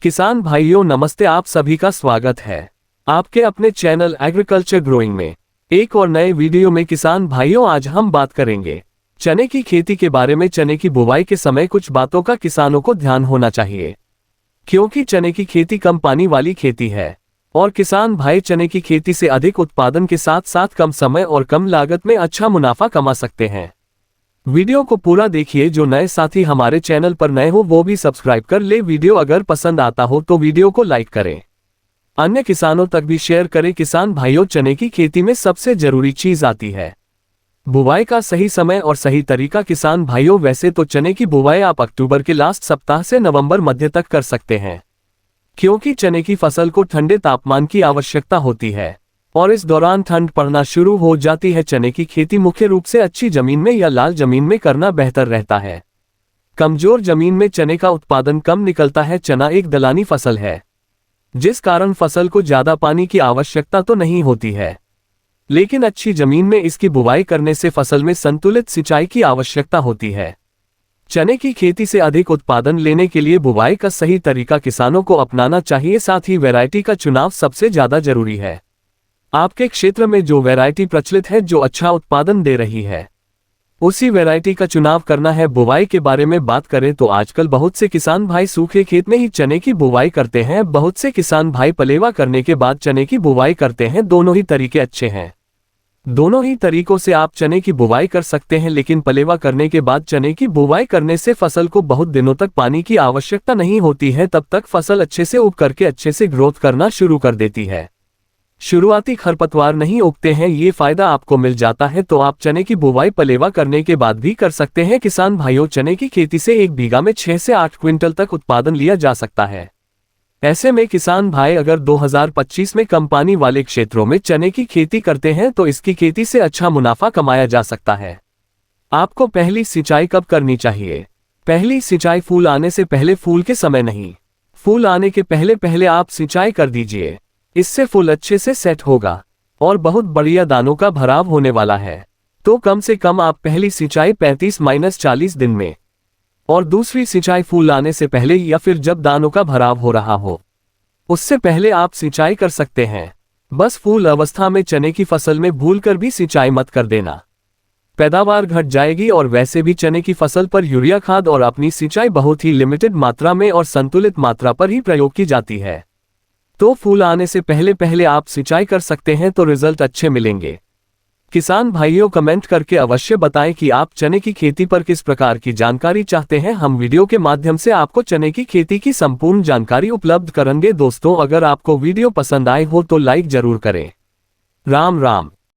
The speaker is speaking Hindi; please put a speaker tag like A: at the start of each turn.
A: किसान भाइयों नमस्ते, आप सभी का स्वागत है आपके अपने चैनल एग्रीकल्चर ग्रोइंग में एक और नए वीडियो में। किसान भाइयों आज हम बात करेंगे चने की खेती के बारे में। चने की बुवाई के समय कुछ बातों का किसानों को ध्यान होना चाहिए, क्योंकि चने की खेती कम पानी वाली खेती है और किसान भाई चने की खेती से अधिक उत्पादन के साथ साथ कम समय और कम लागत में अच्छा मुनाफा कमा सकते हैं। वीडियो को पूरा देखिए। जो नए साथी हमारे चैनल पर नए हो वो भी सब्सक्राइब कर ले। वीडियो अगर पसंद आता हो तो वीडियो को लाइक करें, अन्य किसानों तक भी शेयर करें। किसान भाइयों चने की खेती में सबसे जरूरी चीज आती है बुवाई का सही समय और सही तरीका। किसान भाइयों वैसे तो चने की बुवाई आप अक्टूबर के लास्ट सप्ताह से नवंबर मध्य तक कर सकते हैं, क्योंकि चने की फसल को ठंडे तापमान की आवश्यकता होती है और इस दौरान ठंड पड़ना शुरू हो जाती है। चने की खेती मुख्य रूप से अच्छी जमीन में या लाल जमीन में करना बेहतर रहता है। कमजोर जमीन में चने का उत्पादन कम निकलता है। चना एक दलहनी फसल है, जिस कारण फसल को ज्यादा पानी की आवश्यकता तो नहीं होती है, लेकिन अच्छी जमीन में इसकी बुवाई करने से फसल में संतुलित सिंचाई की आवश्यकता होती है। चने की खेती से अधिक उत्पादन लेने के लिए बुवाई का सही तरीका किसानों को अपनाना चाहिए। साथ ही वैरायटी का चुनाव सबसे ज्यादा जरूरी है। आपके क्षेत्र में जो वैरायटी प्रचलित है, जो अच्छा उत्पादन दे रही है, उसी वैरायटी का चुनाव करना है। बुवाई के बारे में बात करें तो आजकल बहुत से किसान भाई सूखे खेत में ही चने की बुवाई करते हैं। बहुत से किसान भाई पलेवा करने के बाद चने की बुवाई करते हैं। दोनों ही तरीके अच्छे हैं, दोनों ही तरीकों से आप चने की बुवाई कर सकते हैं, लेकिन पलेवा करने के बाद चने की बुवाई करने से फसल को बहुत दिनों तक पानी की आवश्यकता नहीं होती है। तब तक फसल अच्छे से उग करके अच्छे से ग्रोथ करना शुरू कर देती है। शुरुआती खरपतवार नहीं उगते हैं, ये फायदा आपको मिल जाता है। तो आप चने की बुवाई पलेवा करने के बाद भी कर सकते हैं। किसान भाइयों चने की खेती से एक बीघा में 6 से 8 क्विंटल तक उत्पादन लिया जा सकता है। ऐसे में किसान भाई अगर 2025 में कम पानी वाले क्षेत्रों में चने की खेती करते हैं तो इसकी खेती से अच्छा मुनाफा कमाया जा सकता है। आपको पहली सिंचाई कब करनी चाहिए? पहली सिंचाई फूल आने से पहले, फूल के समय नहीं। फूल आने के पहले पहले आप सिंचाई कर दीजिए, इससे फूल अच्छे से सेट होगा और बहुत बढ़िया दानों का भराव होने वाला है। तो कम से कम आप पहली सिंचाई 35-40 दिन में और दूसरी सिंचाई फूल आने से पहले या फिर जब दानों का भराव हो रहा हो उससे पहले आप सिंचाई कर सकते हैं। बस फूल अवस्था में चने की फसल में भूलकर भी सिंचाई मत कर देना, पैदावार घट जाएगी। और वैसे भी चने की फसल पर यूरिया खाद और अपनी सिंचाई बहुत ही लिमिटेड मात्रा में और संतुलित मात्रा पर ही प्रयोग की जाती है। तो फूल आने से पहले पहले आप सिंचाई कर सकते हैं तो रिजल्ट अच्छे मिलेंगे। किसान भाइयों कमेंट करके अवश्य बताएं कि आप चने की खेती पर किस प्रकार की जानकारी चाहते हैं। हम वीडियो के माध्यम से आपको चने की खेती की संपूर्ण जानकारी उपलब्ध करेंगे। दोस्तों अगर आपको वीडियो पसंद आए हो तो लाइक जरूर करें। राम राम।